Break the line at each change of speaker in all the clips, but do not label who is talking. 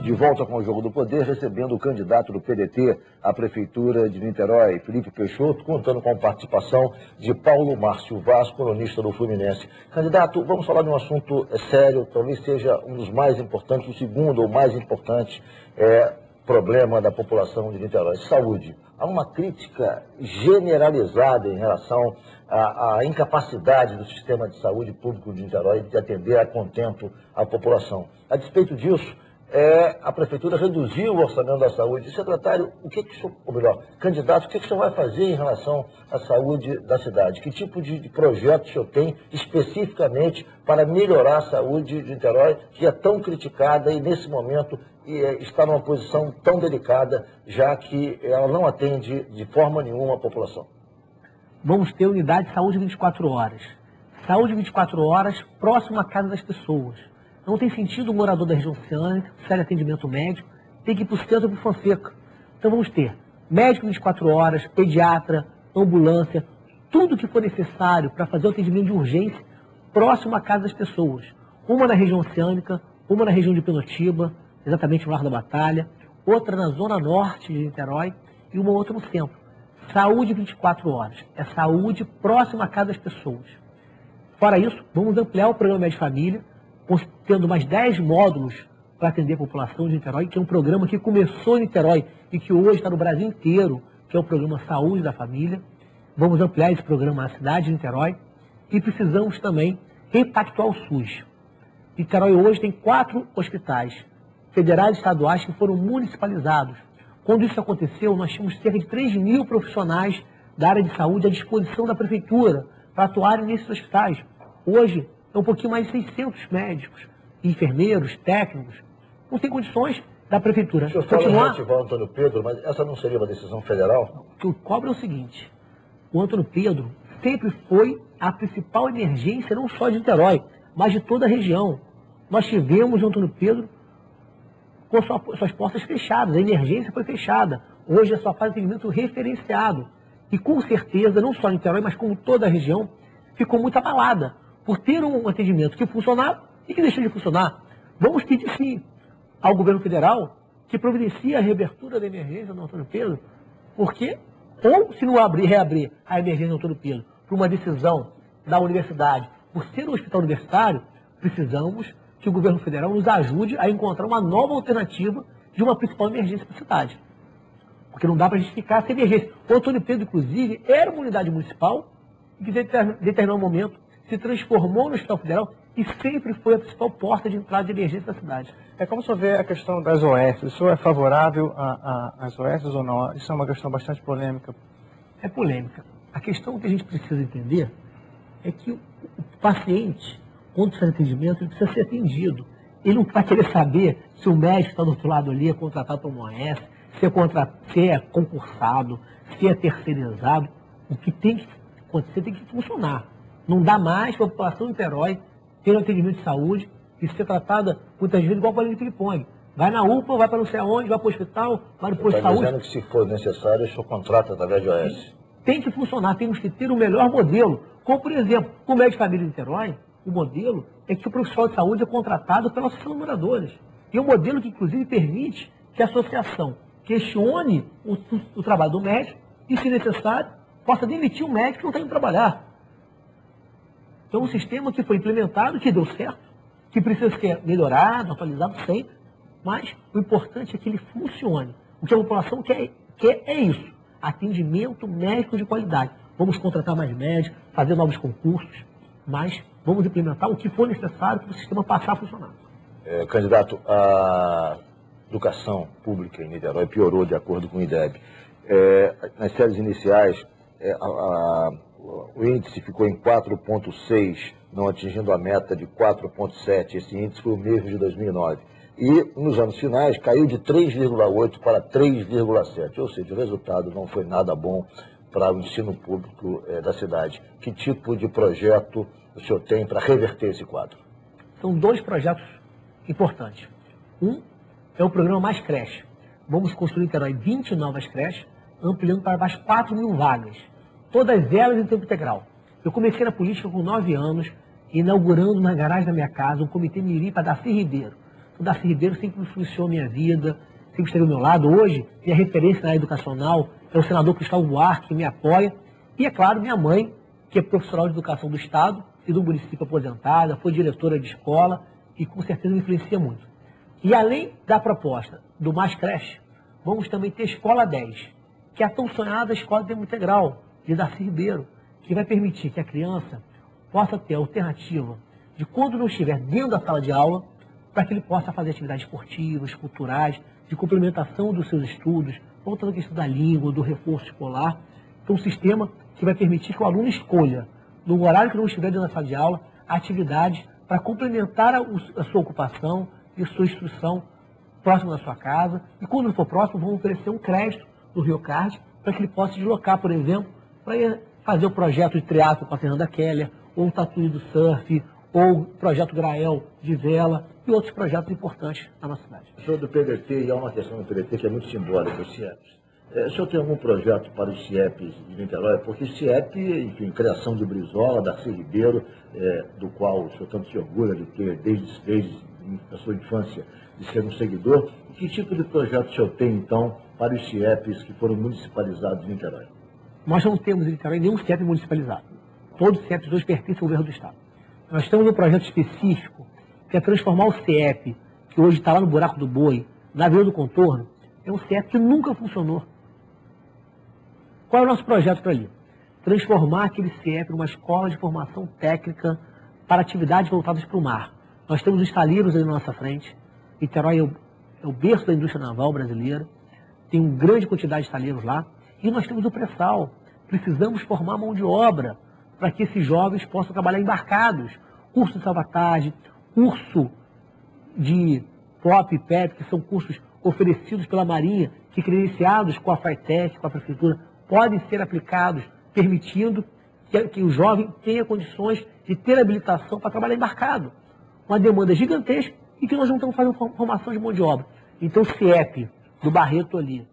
de volta com o Jogo do Poder, recebendo o candidato do PDT à Prefeitura de Niterói, Felipe Peixoto, contando com a participação de Paulo Márcio Vaz, colunista do Fluminense. Candidato, vamos falar de um assunto sério, talvez seja um dos mais importantes, o segundo ou mais importante problema da população de Niterói, saúde. Há uma crítica generalizada em relação à incapacidade do sistema de saúde público de Niterói de atender a contento a população. A despeito disso, a Prefeitura reduziu o orçamento da saúde. Secretário, candidato, o que o senhor vai fazer em relação à saúde da cidade? Que tipo de projeto o senhor tem especificamente para melhorar a saúde de Niterói, que é tão criticada e nesse momento está numa posição tão delicada, já que ela não atende de forma nenhuma a população?
Vamos ter unidade de saúde 24 horas. Saúde 24 horas próximo à casa das pessoas. Não tem sentido o morador da região oceânica, precisa de atendimento médico, tem que ir para o centro do Fonseca. Então vamos ter médico 24 horas, pediatra, ambulância, tudo que for necessário para fazer o atendimento de urgência próximo à casa das pessoas. Uma na região oceânica, uma na região de Penotiba, exatamente no Largo da Batalha, outra na zona norte de Niterói e uma outra no centro. Saúde 24 horas, é saúde próxima à casa das pessoas. Fora isso, vamos ampliar o programa Médica Família, tendo mais 10 módulos para atender a população de Niterói, que é um programa que começou em Niterói e que hoje está no Brasil inteiro, que é o programa Saúde da Família. Vamos ampliar esse programa na cidade de Niterói e precisamos também repactuar o SUS. Niterói hoje tem 4 hospitais federais e estaduais que foram municipalizados. Quando isso aconteceu, nós tínhamos cerca de 3.000 profissionais da área de saúde à disposição da Prefeitura para atuarem nesses hospitais. Hoje, é um pouquinho mais de 600 médicos, enfermeiros, técnicos. Não tem condições da Prefeitura.
O senhor fala em ativar o Antônio Pedro, mas essa não seria uma decisão federal?
O que eu cobro é o seguinte: o Antônio Pedro sempre foi a principal emergência, não só de Niterói, mas de toda a região. Nós tivemos o Antônio Pedro com suas portas fechadas, a emergência foi fechada. Hoje é só faz atendimento referenciado. E com certeza, não só em Niterói, mas como toda a região, ficou muito abalada por ter um atendimento que funcionava e que deixou de funcionar. Vamos pedir sim ao governo federal que providencie a reabertura da emergência do Antônio Pedro, porque, ou se não reabrir a emergência do Antônio Pedro por uma decisão da universidade, por ser um hospital universitário, precisamos que o governo federal nos ajude a encontrar uma nova alternativa de uma principal emergência para a cidade. Porque não dá para a gente ficar sem emergência. O Antônio Pedro, inclusive, era uma unidade municipal que, em determinado momento, se transformou no Hospital Federal e sempre foi a principal porta de entrada de emergência da cidade.
Como o senhor vê a questão das OS? O senhor é favorável às OS ou não? Isso é uma questão bastante polêmica.
É polêmica. A questão que a gente precisa entender é que o paciente, quando precisa de atendimento, ele precisa ser atendido. Ele não vai querer saber se o médico está do outro lado ali, é contratado por uma OS, se é concursado, se é terceirizado. O que tem que acontecer tem que funcionar. Não dá mais para a população de Niterói ter um atendimento de saúde e ser tratada muitas vezes igual para a ping-pong. Vai na UPA, vai para não sei aonde, vai para o hospital, vai no posto de saúde.
Dizendo que se for necessário, o senhor contrata através de OS.
Tem que funcionar, temos que ter o melhor modelo. Como, por exemplo, o Médico Família de Niterói, o modelo é que o profissional de saúde é contratado pela Associação de Moradores. E é um modelo que, inclusive, permite que a associação questione o trabalho do médico e, se necessário, possa demitir o médico que não está indo trabalhar. Então, um sistema que foi implementado, que deu certo, que precisa ser melhorado, atualizado sempre, mas o importante é que ele funcione. O que a população quer é isso, atendimento médico de qualidade. Vamos contratar mais médicos, fazer novos concursos, mas vamos implementar o que for necessário para o sistema passar a funcionar.
Candidato, a educação pública em Niterói piorou de acordo com o IDEB. Nas séries iniciais, o índice ficou em 4,6, não atingindo a meta de 4,7. Esse índice foi o mesmo de 2009. E, nos anos finais, caiu de 3,8 para 3,7. Ou seja, o resultado não foi nada bom para o ensino público da cidade. Que tipo de projeto o senhor tem para reverter esse quadro?
São 2 projetos importantes. Um é o programa Mais Creche. Vamos construir em Niterói 20 novas creches, ampliando para mais 4.000 vagas. Todas elas em tempo integral. Eu comecei na política com 9 anos, inaugurando na garagem da minha casa um comitê mirim para Darcy Ribeiro. O Darcy Ribeiro sempre influenciou a minha vida, sempre esteve ao meu lado. Hoje, minha referência na área educacional é o senador Cristóvão Buarque, que me apoia. E, é claro, minha mãe, que é profissional de educação do Estado e do município aposentada, foi diretora de escola e, com certeza, me influencia muito. E, além da proposta do Mais Creche, vamos também ter Escola 10, que é a tão sonhada Escola de Tempo Integral, de Darcy Ribeiro, que vai permitir que a criança possa ter a alternativa de, quando não estiver dentro da sala de aula, para que ele possa fazer atividades esportivas, culturais, de complementação dos seus estudos, voltando à questão da língua, do reforço escolar. Então, um sistema que vai permitir que o aluno escolha, no horário que não estiver dentro da sala de aula, atividades para complementar a sua ocupação e a sua instrução próximo da sua casa. E quando não for próximo, vamos oferecer um crédito do RioCard para que ele possa se deslocar, por exemplo, para ir fazer o projeto de triatlo com a Fernanda Keller, ou o Tatuí do Surf, ou o projeto Grael de vela e outros projetos importantes na nossa cidade.
O senhor do PDT, e há uma questão do PDT que é muito simbólica, os CIEPs. O senhor tem algum projeto para os CIEPs de Niterói? Porque CIEP, enfim, criação de Brizola, Darcy Ribeiro, do qual o senhor tanto se orgulha de ter, desde a sua infância, de ser um seguidor. E que tipo de projeto o senhor tem, então, para os CIEPs que foram municipalizados em Niterói?
Nós não temos em Niterói nenhum CIEP municipalizado. Todos os CIEPs hoje pertencem ao governo do Estado. Nós temos um projeto específico que é transformar o CIEP, que hoje está lá no Buraco do Boi, na Vila do Contorno, é um CIEP que nunca funcionou. Qual é o nosso projeto para ali? Transformar aquele CIEP numa escola de formação técnica para atividades voltadas para o mar. Nós temos os estaleiros aí na nossa frente. Niterói é o berço da indústria naval brasileira. Tem uma grande quantidade de estaleiros lá. E nós temos o pré-sal. Precisamos formar mão de obra para que esses jovens possam trabalhar embarcados. Curso de salvatagem, curso de POP e PEP, que são cursos oferecidos pela Marinha, que credenciados com a FATEC, com a Prefeitura, podem ser aplicados, permitindo que o jovem tenha condições de ter habilitação para trabalhar embarcado. Uma demanda gigantesca e que nós não estamos fazendo formação de mão de obra. Então o CIEP do Barreto ali,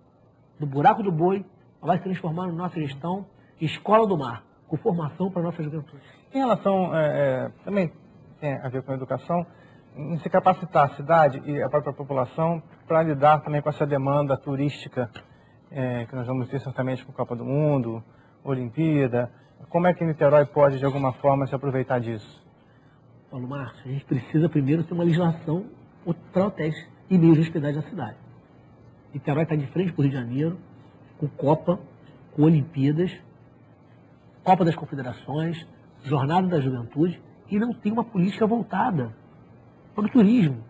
do Buraco do Boi, vai se transformar na nossa gestão em Escola do Mar, com formação para a nossa juventude.
Em relação, também tem a ver com a educação, em se capacitar a cidade e a própria população para lidar também com essa demanda turística que nós vamos ter certamente com a Copa do Mundo, Olimpíada. Como é que Niterói pode, de alguma forma, se aproveitar disso?
Paulo Márcio, a gente precisa primeiro ter uma legislação para hotéis e meios de hospedagem na cidade. Niterói está de frente para o Rio de Janeiro, com Copa, com Olimpíadas, Copa das Confederações, Jornada da Juventude, e não tem uma política voltada para o turismo.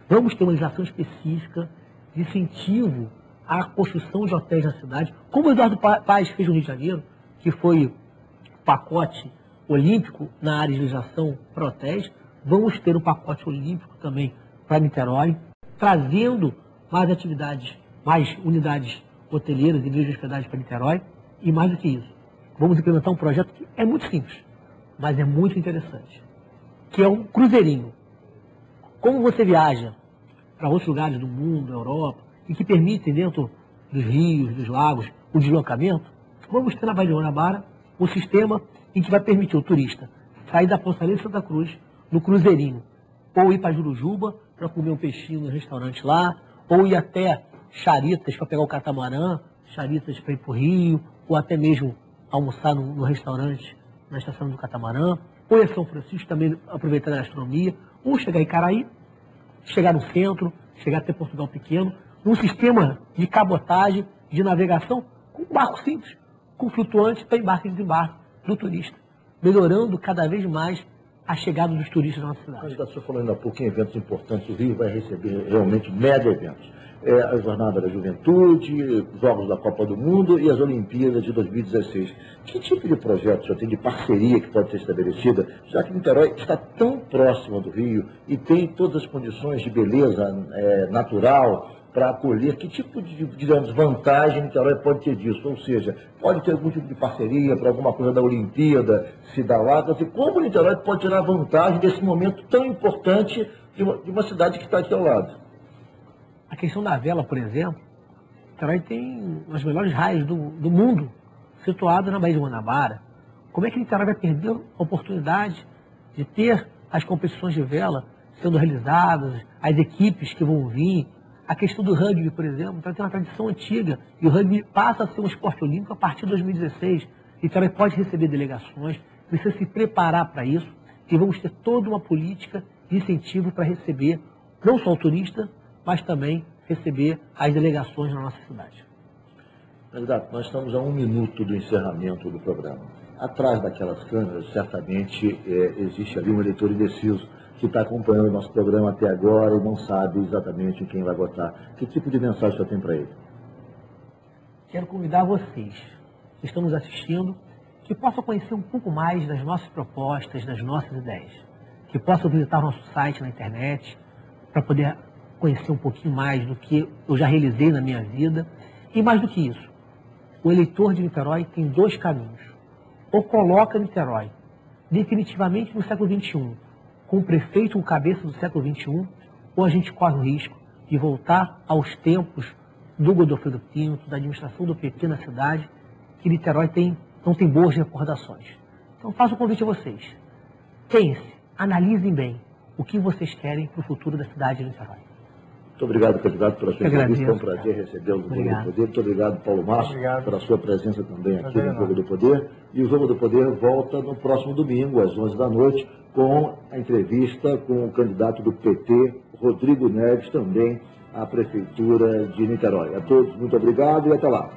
Vamos ter uma legislação específica de incentivo à construção de hotéis na cidade, como o Eduardo Paes fez no Rio de Janeiro, que foi o pacote olímpico na área de legislação para hotéis. Vamos ter um pacote olímpico também para Niterói, trazendo mais atividades, mais unidades hoteleiras e meios de hospedagem para Niterói, e mais do que isso. Vamos implementar um projeto que é muito simples, mas é muito interessante, que é um cruzeirinho. Como você viaja para outros lugares do mundo, Europa, e que permitem dentro dos rios, dos lagos, o deslocamento, vamos ter na Baía de Guanabara um sistema em que vai permitir o turista sair da Poçaria de Santa Cruz no cruzeirinho, ou ir para Jurujuba para comer um peixinho no restaurante lá, ou ir até Charitas para pegar o catamarã, Charitas para ir para o Rio, ou até mesmo almoçar no restaurante na estação do catamarã, ou ir a São Francisco também aproveitar a gastronomia, ou chegar em Caraí, chegar no centro, chegar até Portugal Pequeno, num sistema de cabotagem, de navegação, com um barco simples, com flutuante para embarque e desembarque do turista, melhorando cada vez mais a chegada dos turistas na nossa cidade.
Mas, o senhor falou ainda há pouco em eventos importantes, o Rio vai receber realmente mega eventos. A Jornada da Juventude, Jogos da Copa do Mundo e as Olimpíadas de 2016. Que tipo de projeto o senhor tem de parceria que pode ser estabelecida, já que Niterói está tão próximo do Rio e tem todas as condições de beleza natural para acolher? Que tipo de, digamos, vantagem Niterói pode ter disso? Ou seja, pode ter algum tipo de parceria para alguma coisa da Olimpíada se dar lá? Então, como Niterói pode tirar vantagem desse momento tão importante de uma cidade que está aqui ao lado?
A questão da vela, por exemplo, Niterói tem as melhores raias do mundo situadas na Baía de Guanabara. Como é que Niterói vai perder a oportunidade de ter as competições de vela sendo realizadas, as equipes que vão vir. A questão do rugby, por exemplo, tem uma tradição antiga, e o rugby passa a ser um esporte olímpico a partir de 2016. Então, ele pode receber delegações, precisa se preparar para isso, e vamos ter toda uma política de incentivo para receber, não só o turista, mas também receber as delegações na nossa cidade.
Candidato, nós estamos a 1 minuto do encerramento do programa. Atrás daquelas câmeras, certamente, existe ali um eleitor indeciso que está acompanhando o nosso programa até agora e não sabe exatamente quem vai votar. Que tipo de mensagem você tem para ele?
Quero convidar vocês que estão nos assistindo, que possam conhecer um pouco mais das nossas propostas, das nossas ideias. Que possam visitar o nosso site na internet, para poder conhecer um pouquinho mais do que eu já realizei na minha vida. E mais do que isso, o eleitor de Niterói tem 2 caminhos. Ou coloca Niterói definitivamente no século XXI, com o prefeito o cabeça do século XXI, ou a gente corre o risco de voltar aos tempos do Godofredo Pinto, da administração do PT na cidade, que Niterói não tem boas recordações. Então faço um convite a vocês. Pense, analisem bem o que vocês querem para o futuro da cidade de Niterói.
Muito obrigado, candidato, pela sua entrevista. É um prazer recebê-lo no Jogo do Poder. Muito obrigado, Paulo Márcio, pela sua presença também aqui no Jogo do Poder. E o Jogo do Poder volta no próximo domingo, às 11 da noite, com a entrevista com o candidato do PT, Rodrigo Neves, também à Prefeitura de Niterói. A todos, muito obrigado e até lá.